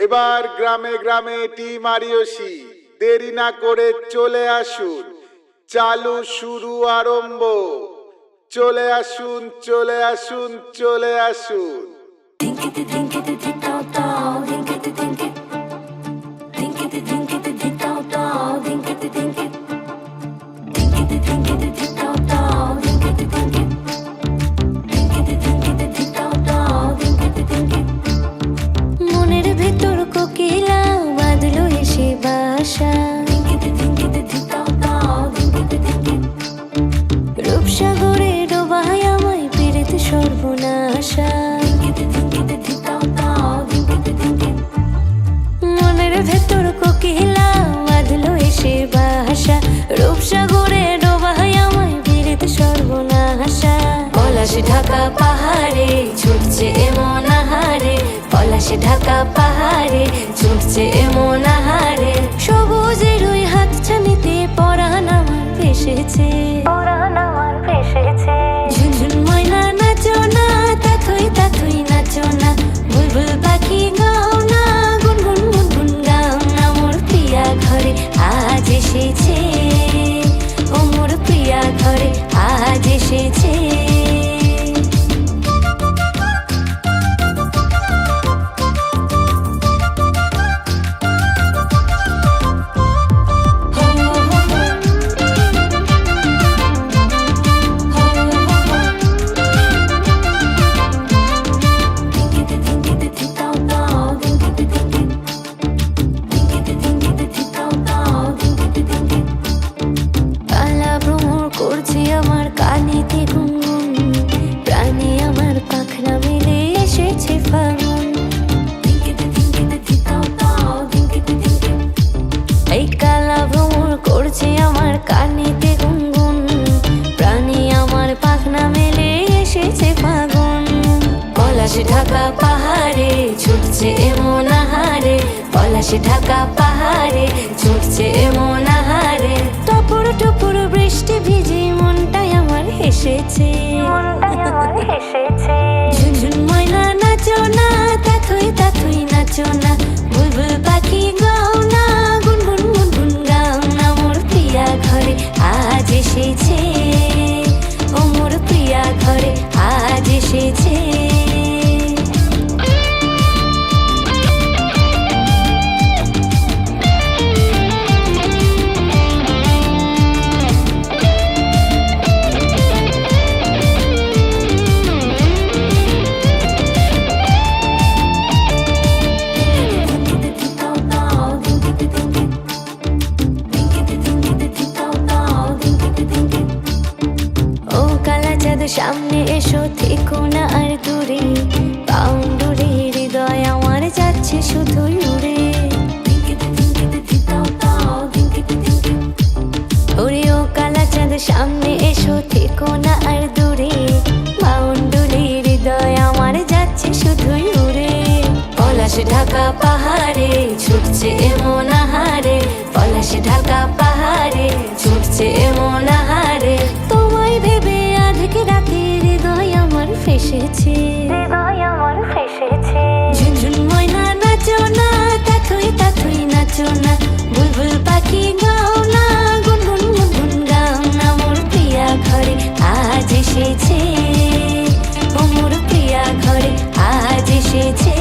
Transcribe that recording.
এবার গ্রামে গ্রামে টিম আরিয়সী দেরি না করে চলে আসুন। চালু শুরু আরম্ভ। চলে আসুন, চলে আসুন, চলে আসুন। মনের ভেতর কোকিলা বাঁধলো এসে বাসা, রূপসাগরে ডোবায় আমায় পেরেতে সর্বনাশা। মনের ভেতর কোকিলা বাঁধলো এসে বাসা, রূপসাগরে ডোবায় আমায় পেরেতে সর্বনাশা। পলাশ ঢাকা পাহাড়ে ছুটছে এমন আহারে, পলাশ ঢাকা পাহাড়ে ছুটছে এমন আহারে। সবুজের ওই হাত ছানিতে পরাণ আমার ভেসেছে, পরাণ আমার ভেসেছে। ঝুনঝুন ময়না নাচো না, তাথই তাথই নাচো না, বুলবুল পাখি গাও না, গুনগুন গুনগুন গাও না। মোর প্রিয়া ঘরে আজ এসেছে, ও মোর প্রিয়া ঘরে আজ এসেছে। আমার কানেতে গুনগুন, প্রাণে আমার পাখনা মেলে এসেছে ফাগুন। এই কালা ভ্রমর করছে আমার কানেতে গুনগুন, প্রাণে আমার পাখনা মেলে এসেছে ফাগুন। পলাশ ঢাকা পাহাড়ে ছুটছে এমন আহারে, পলাশ ঢাকা পাহাড়ে ছুটছে এমন আহারে। টপর টপর বৃষ্টি ভিজে মনটাই আমার হেসেছে, মনটাই আমার হেসেছে। ঝুনঝুন ময়না নাচো না, তাথই তাথই নাচো না, বুলবুল পাখি গাও না, গুনগুন গুনগুন গাও না। মোর প্রিয়া ঘরে আজ এসেছে, ও মোর প্রিয়া ঘরে আজ এসেছে। সামনে এসো, থেকো না আর দূরে, পাউন্ডুরে হৃদয় আমার যাচ্ছে শুধুই উড়ে। ওরে ও কালা চাঁদ সামনে এসো, থেকো না আর দূরে, পাউন্ডুরে হৃদয় আমার যাচ্ছে শুধুই উড়ে। পলাশ ঢাকা পাহাড়ে ছুটছে এমন আহারে, পলাশ ঢাকা পাহাড়ে ছুটছে এমন আহারে। তোমায় ভেবে আধেক রাতে হৃদয় আমার ফেসেছে, হৃদয় আমার ফেসেছে। ঝুনঝুন ময়না নাচো না, তাথই তাথই নাচো না, বুলবুল পাখি গাও না, গুনগুন গুনগুন গাও না। মোর প্রিয়া ঘরে আজ এসেছে, ও মোর প্রিয়া ঘরে আজ এসেছে।